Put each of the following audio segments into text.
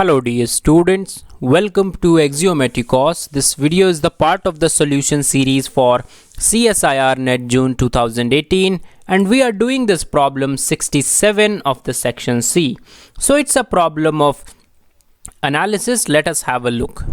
Hello dear students, welcome to Axiomatic course. This video is the part of the solution series for CSIR NET June 2018 and we are doing this problem 67 of the section C. So it's a problem of analysis. Let us have a look.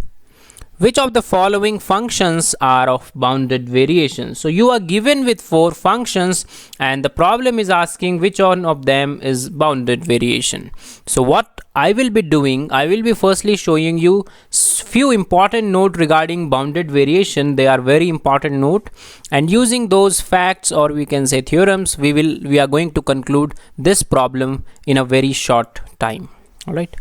Which of the following functions are of bounded variation? So you are given with 4 functions and the problem is asking which one of them is bounded variation. So what I will be doing, I will be firstly showing you few important note regarding bounded variation. They are very important note, and using those facts, or we can say theorems, we are going to conclude this problem in a very short time. All right.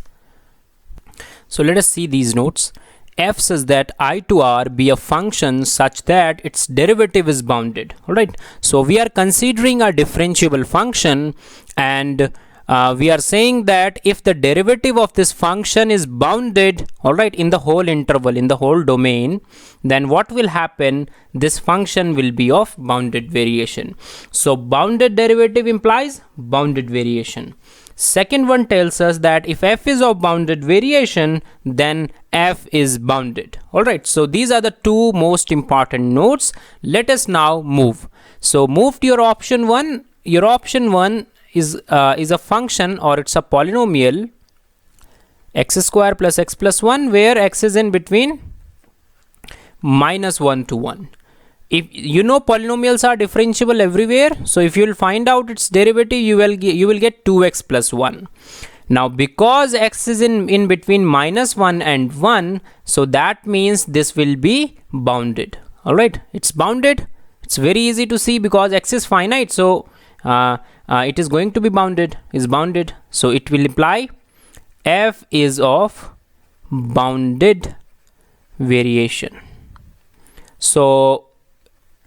So let us see these notes. F says that I to R be a function such that its derivative is bounded. Alright, so we are considering a differentiable function, and we are saying that if the derivative of this function is bounded, alright, in the whole interval, in the whole domain, then what will happen? This function will be of bounded variation. So bounded derivative implies bounded variation. Second one tells us that if f is of bounded variation, then f is bounded. Alright, so these are the two most important notes. Let us now move. So move to your option 1. Your option 1 is a function, or it's a polynomial, x square plus x plus 1, where x is in between -1 to 1. If you know polynomials are differentiable everywhere, so if you will find out its derivative, you will get 2x plus 1. Now because x is in between -1 and 1, so that means this will be bounded. All right, it's bounded. It's very easy to see because x is finite, so it is going to be bounded. So it will imply f is of bounded variation. So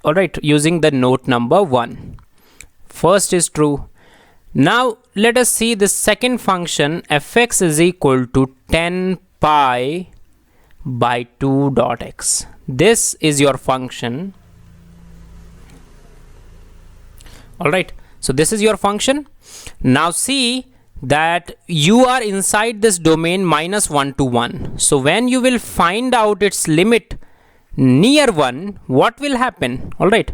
all right, using the note number 1, first is true. Now let us see the second function, fx is equal to 10 pi by 2 dot x. This is your function. All right, so this is your function. Now see that you are inside this domain -1 to 1. So when you will find out its limit near 1, what will happen? All right,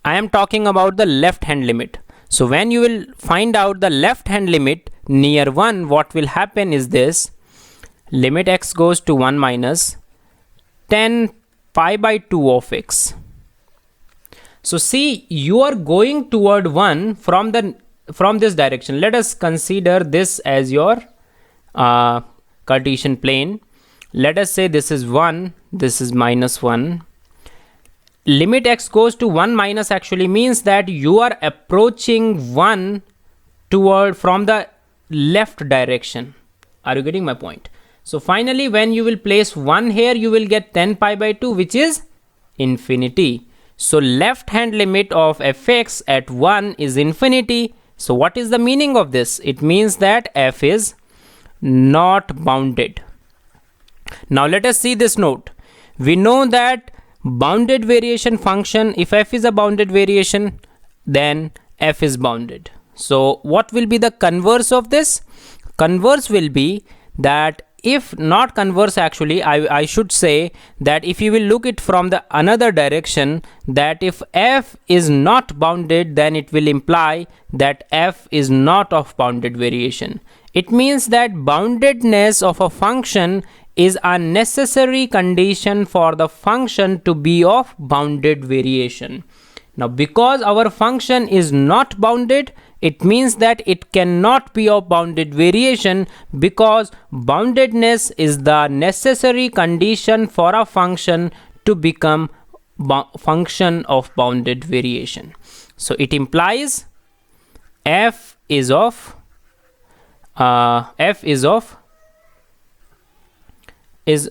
I am talking about the left hand limit. So when you will find out the left hand limit near 1, what will happen is this: limit x goes to 1 minus 10 pi by 2 of x. So see, you are going toward 1 from this direction. Let us consider this as your Cartesian plane. Let us say this is 1, this is -1. Limit x goes to 1 minus actually means that you are approaching 1 toward from the left direction. Are you getting my point? So finally when you will place 1 here, you will get 10 pi by 2, which is infinity. So left hand limit of fx at 1 is infinity. So what is the meaning of this? It means that f is not bounded. Now let us see this note. We know that bounded variation function, if f is a bounded variation, then f is bounded. So what will be the converse of this? Converse will be that, if not converse actually, I should say that if you will look it from the another direction, that if f is not bounded, then it will imply that f is not of bounded variation. It means that boundedness of a function is a necessary condition for the function to be of bounded variation. Now because our function is not bounded, it means that it cannot be of bounded variation, because boundedness is the necessary condition for a function to become function of bounded variation. So it implies f is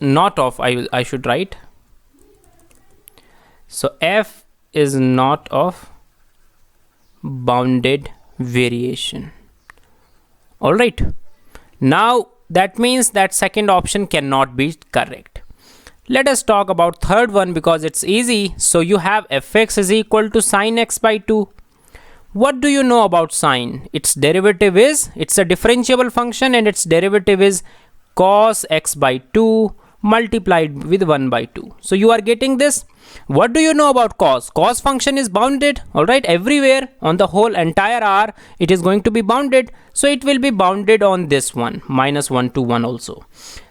not of, I should write. So f is not of bounded variation. All right, now that means that second option cannot be correct. Let us talk about third one because it's easy. So you have fx is equal to sine x by 2. What do you know about sine? Its derivative is, it's a differentiable function and its derivative is cos x by 2 multiplied with 1 by 2. So you are getting this. What do you know about cos? Cos function is bounded, alright, everywhere on the whole entire R it is going to be bounded. So it will be bounded on this one, minus 1 to 1 also.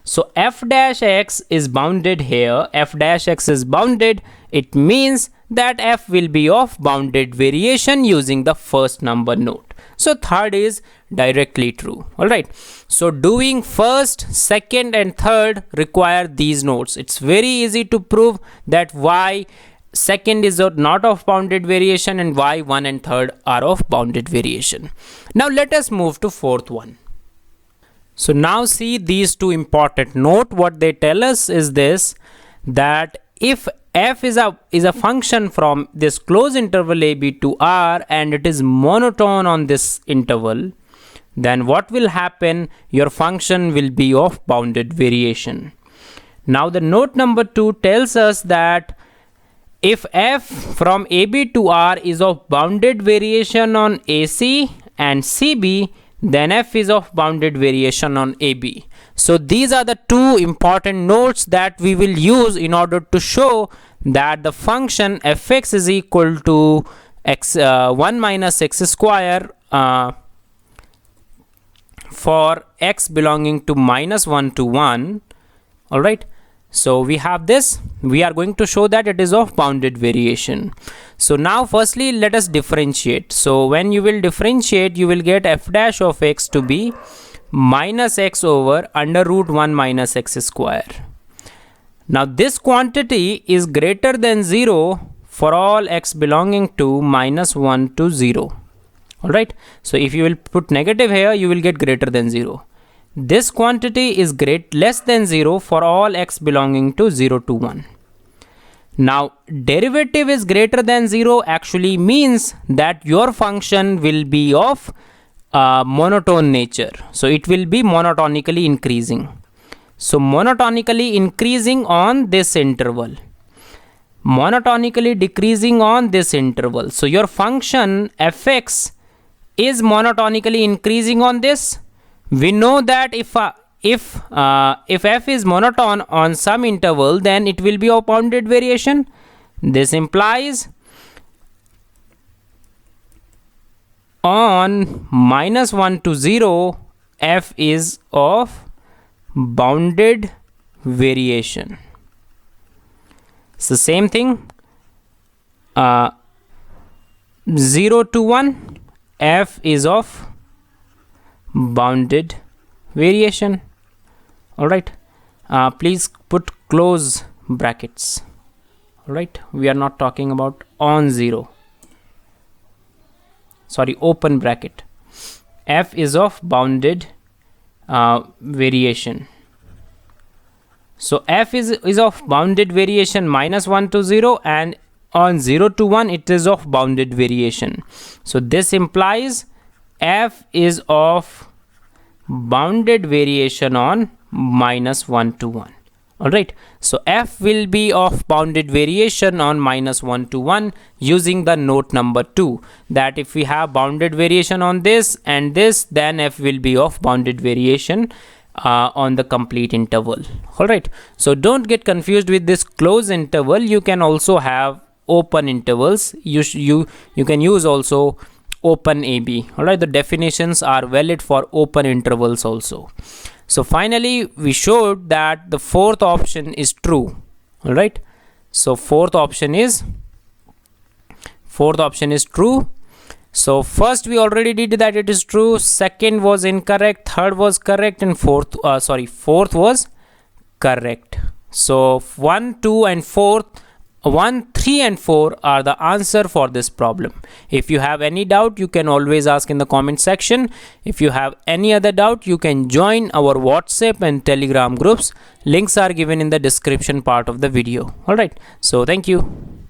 So f dash x is bounded here, f dash x is bounded. It means that f will be of bounded variation using the first number node. So third is directly true. Alright, so doing first, second and third require these nodes. It's very easy to prove that why second is not of bounded variation and why 1 and third are of bounded variation. Now let us move to fourth one. So now see these two important note. What they tell us is this, that if f is a function from this closed interval a b to r and it is monotone on this interval, then what will happen? Your function will be of bounded variation. Now the note number 2 tells us that if f from ab to r is of bounded variation on ac and cb, then f is of bounded variation on AB. So these are the two important notes that we will use in order to show that the function fx is equal to 1 minus x square for x belonging to minus 1 to 1. Alright, so we have this. We are going to show that it is of bounded variation. So now firstly let us differentiate. So when you will differentiate, you will get f dash of x to be minus x over under root 1 minus x square. Now this quantity is greater than 0 for all x belonging to minus 1 to 0. Alright, so if you will put negative here, you will get greater than 0. This quantity is less than 0 for all x belonging to 0 to 1. Now derivative is greater than 0 actually means that your function will be of monotone nature. So it will be monotonically increasing. So monotonically increasing on this interval, monotonically decreasing on this interval. So your function fx is monotonically increasing on this. We know that if f is monotone on some interval, then it will be of bounded variation. This implies on minus 1 to 0, f is of bounded variation. So same thing, 0 to 1, f is of bounded variation. Alright, please put close brackets. Alright, we are not talking about on 0, sorry, open bracket. F is of bounded variation. So f is of bounded variation minus 1 to 0, and on 0 to 1 it is of bounded variation. So this implies f is of bounded variation on minus 1 to 1. Alright, so f will be of bounded variation on minus 1 to 1 using the note number 2, that if we have bounded variation on this and this, then f will be of bounded variation on the complete interval. Alright, so don't get confused with this closed interval. You can also have open intervals. You can use also open AB. Alright, the definitions are valid for open intervals also. So finally we showed that the fourth option is true. Alright, so fourth option is true. So first we already did that it is true, second was incorrect, third was correct, and fourth was correct. So 1, 2 and 4, 1, 3 and 4 are the answer for this problem. If you have any doubt, you can always ask in the comment section. If you have any other doubt, you can join our WhatsApp and Telegram groups. Links are given in the description part of the video. Alright, so thank you.